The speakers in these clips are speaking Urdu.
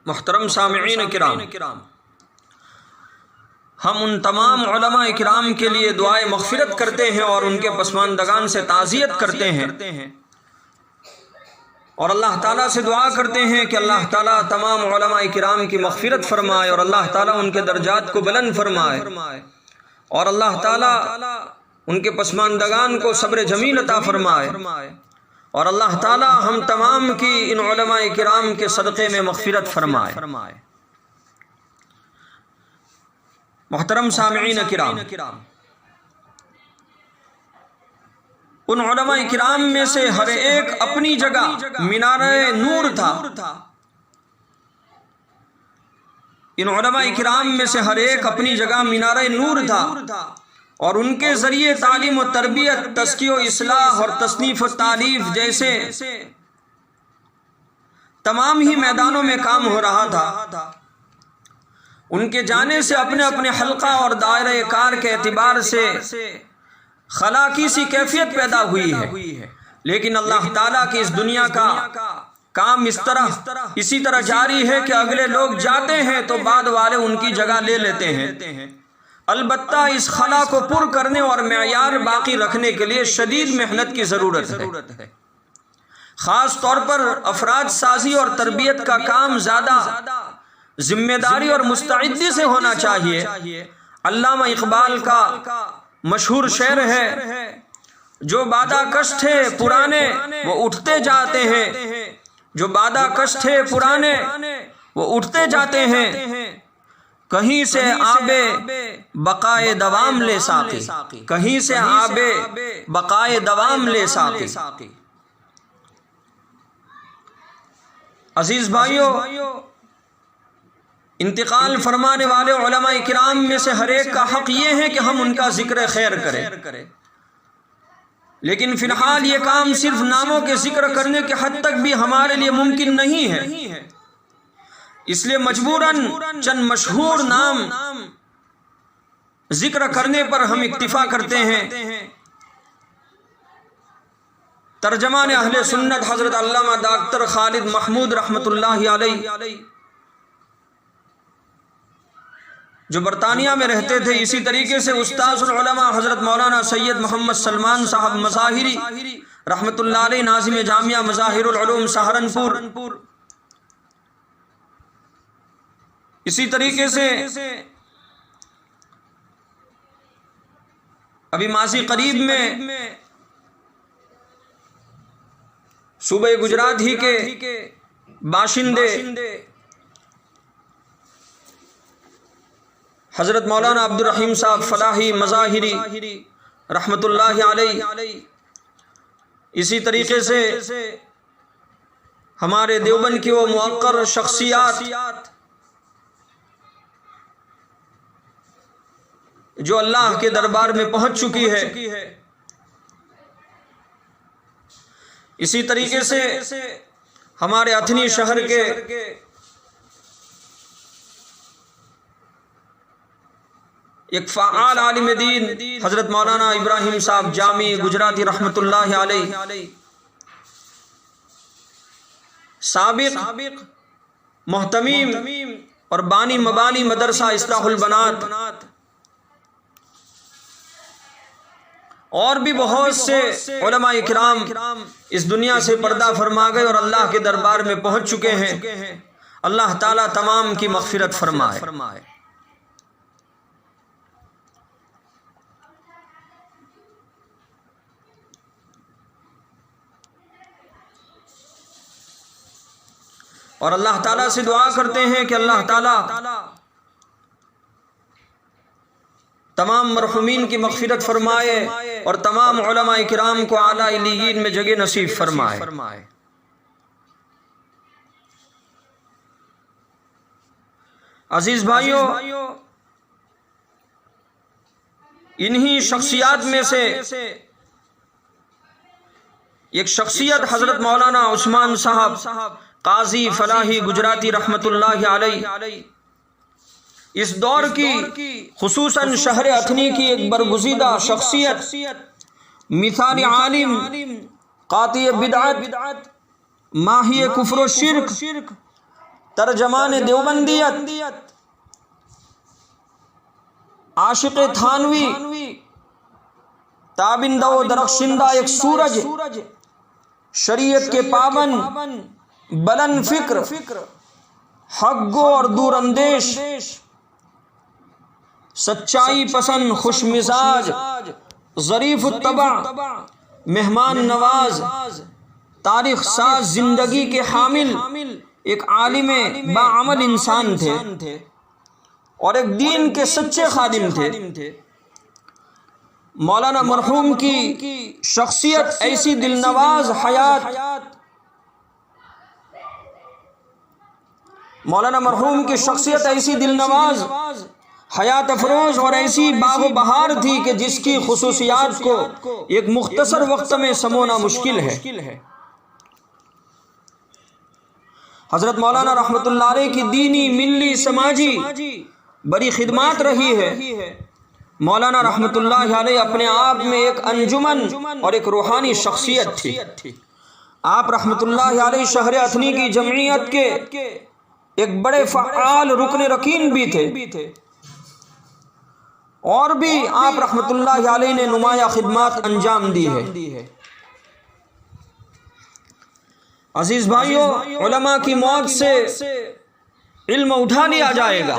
محترم سامعین کرام، ہم ان تمام علماء کرام کے لیے دعائے مغفرت کرتے ہیں اور ان کے پسماندگان سے تعزیت کرتے ہیں، اور اللہ تعالیٰ سے دعا کرتے ہیں کہ اللہ تعالیٰ تمام علماء کرام کی مغفرت فرمائے اور اللہ تعالیٰ ان کے درجات کو بلند فرمائے، اور اللہ تعالیٰ ان کے پسماندگان کو صبر جمیل عطا فرمائے، اور اللہ تعالیٰ ہم تمام کی ان علماء کرام کے صدقے میں مغفرت فرمائے۔ محترم سامعین کرام، ان علماء کرام میں سے ہر ایک اپنی جگہ مینارہ نور تھا۔ ان علماء کرام میں سے ہر ایک اپنی جگہ مینارہ نور تھا، اور ان کے ذریعے تعلیم و تربیت، تزکیہ و اصلاح اور تصنیف و تالیف جیسے تمام ہی میدانوں میں کام ہو رہا تھا۔ ان کے جانے سے اپنے اپنے حلقہ اور دائرہ کار کے اعتبار سے خلا کی سی کیفیت پیدا ہوئی ہے، لیکن اللہ تعالیٰ کی اس دنیا کا کام اسی طرح جاری ہے کہ اگلے لوگ جاتے ہیں تو بعد والے ان کی جگہ لے لیتے ہیں۔ البتہ اس خلا کو پر کرنے اور معیار باقی رکھنے کے لیے شدید محنت کی ضرورت ہے۔ خاص طور پر افراد سازی اور تربیت کا کام زیادہ ذمہ داری اور مستعدی سے ہونا چاہیے۔ علامہ اقبال کا مشہور شعر ہے، جو بادہ کش تھے پرانے وہ اٹھتے جاتے ہیں، جو بادہ کش تھے پرانے وہ اٹھتے جاتے ہیں، کہیں سے آبے بقائے دوام لے ساقی، کہیں سے آبے بقائے دوام لے ساقی۔ عزیز بھائیو، انتقال فرمانے والے علماء کرام میں سے ہر ایک کا حق یہ ہے کہ ہم ان کا ذکر خیر کریں، لیکن فی الحال یہ کام صرف ناموں کے ذکر کرنے کے حد تک بھی ہمارے لیے ممکن نہیں ہے، اس لیے مجبوراً چند مشہور نام ذکر کرنے پر ہم اکتفا کرتے ہیں۔ ترجمان اہل سنت حضرت علامہ ڈاکٹر خالد محمود رحمۃ اللہ علیہ، جو برطانیہ میں رہتے تھے، اسی طریقے سے استاذ العلماء حضرت مولانا سید محمد سلمان صاحب مظاہری رحمۃ اللہ علیہ، ناظم جامعہ مظاہر العلوم سہارنپور، اسی طریقے سے ابھی ماضی قریب میں صوبہ گجرات ہی کے باشندے حضرت مولانا عبد الرحیم صاحب فلاحی مظاہری رحمۃ اللہ علیہ، اسی طریقے سے ہمارے دیوبند کی وہ موقر شخصیات جو اللہ کے دربار میں پہنچ چکی ہے، اسی طریقے سے ہمارے اتھنی شہر کے ایک فعال عالم دین حضرت مولانا ابراہیم صاحب جامی گجراتی رحمۃ اللہ علیہ، سابق محتمیم اور بانی مبانی مدرسہ اصلاح البنات، اور بھی بہت سے علماء کرام اس دنیا سے پردہ فرما گئے اور اللہ کے دربار میں پہنچ چکے ہیں۔ اللہ تعالیٰ تمام کی مغفرت فرمائے۔ اور اللہ تعالیٰ سے دعا کرتے ہیں کہ اللہ تعالیٰ تمام مرحومین کی مغفرت فرمائے اور تمام علماء کرام کو اعلیٰ علیین میں جگہ نصیب فرمائے۔ عزیز بھائیو، انہی شخصیات میں سے ایک شخصیت حضرت مولانا عثمان صاحب قاضی فلاحی گجراتی رحمۃ اللہ علیہ، اس دور کی خصوصاً شہر اتھنی کی ایک برگزیدہ شخصیت، مثال عالم، قاطع بدعت، ماہی کفر و شرک، ترجمان دیوبندیت، عاشق تھانوی، تابندہ و درخشندہ ایک سورج، شریعت کے پابند، بلند فکر، حق گو اور دور اندیش، سچائی پسند، خوش مزاج، ظریف الطبع، مہمان نواز، تاریخ ساز زندگی کے حامل ایک عالم باعمل انسان تھے اور ایک دین کے سچے خادم تھے۔ مولانا مرحوم کی شخصیت ایسی دل نواز مولانا مرحوم کی شخصیت ایسی دل نواز، حیات افروز اور ایسی باغ و بہار تھی کہ جس کی خصوصیات کو ایک مختصر وقت میں سمونا مشکل ہے۔ حضرت مولانا رحمۃ اللہ علیہ کی دینی، ملی، سماجی بڑی خدمات رہی ہے۔ مولانا رحمۃ اللہ علیہ اپنے آپ میں ایک انجمن اور ایک روحانی شخصیت تھی۔ آپ رحمۃ اللہ علیہ شہر اتھنی کی جمعیت کے ایک بڑے فعال رکن رکین بھی تھے، اور بھی آپ رحمۃ اللہ علیہ نے نمایاں خدمات انجام دی ہے۔ عزیز بھائیو، علماء کی موت سے علم اٹھا لیا جائے گا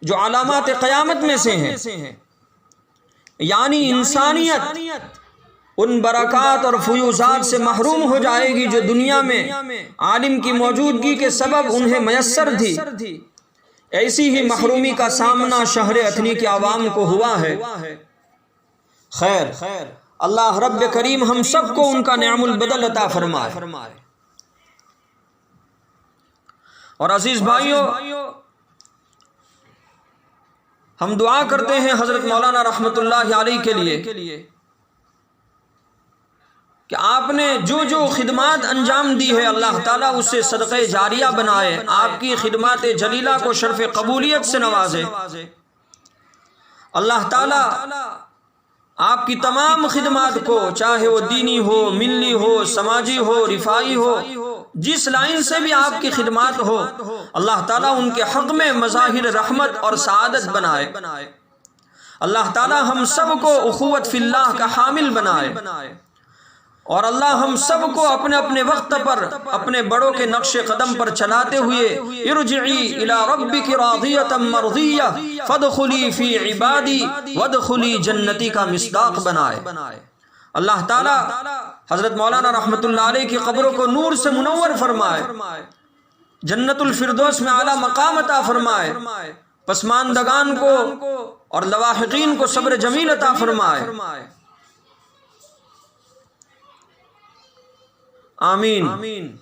جو علامات قیامت میں سے ہیں، یعنی انسانیت ان برکات اور فیوزات سے محروم ہو جائے گی جو دنیا میں عالم کی موجودگی کے سبب انہیں میسر تھی۔ ایسی ہی محرومی کا سامنا شہر اتھنی کے عوام کو ہوا ہے۔ خیر، اللہ رب کریم ہم سب کو ان کا نعم البدل عطا فرمائے۔ اور عزیز بھائیو، ہم دعا کرتے ہیں حضرت مولانا رحمۃ اللہ علیہ کے لیے کہ آپ نے جو خدمات انجام دی ہے، اللہ تعالیٰ اسے صدقہ جاریہ بنائے، آپ کی خدمات جلیلہ کو شرف قبولیت سے نوازے۔ اللہ تعالیٰ آپ کی تمام خدمات کو، چاہے وہ دینی ہو، ملی ہو، سماجی ہو، رفائی ہو، جس لائن سے بھی آپ کی خدمات ہو، اللہ تعالیٰ ان کے حق میں مظاہر رحمت اور سعادت بنائے۔ اللہ تعالیٰ ہم سب کو اخوت فی اللہ کا حامل بنائے، اور اللہ ہم سب کو اپنے اپنے وقت پر اپنے بڑوں کے نقش قدم پر چلاتے ہوئے ارجعی الی ربک راضیۃ مرضیہ فادخلی فی عبادی وادخلی جنتی کا مصداق بنائے۔ اللہ تعالیٰ حضرت مولانا رحمۃ اللہ علیہ کی قبروں کو نور سے منور فرمائے، جنت الفردوس میں اعلیٰ مقام عطا فرمائے، پسماندگان کو اور لواحقین کو صبر جمیل عطا فرمائے۔ آمین۔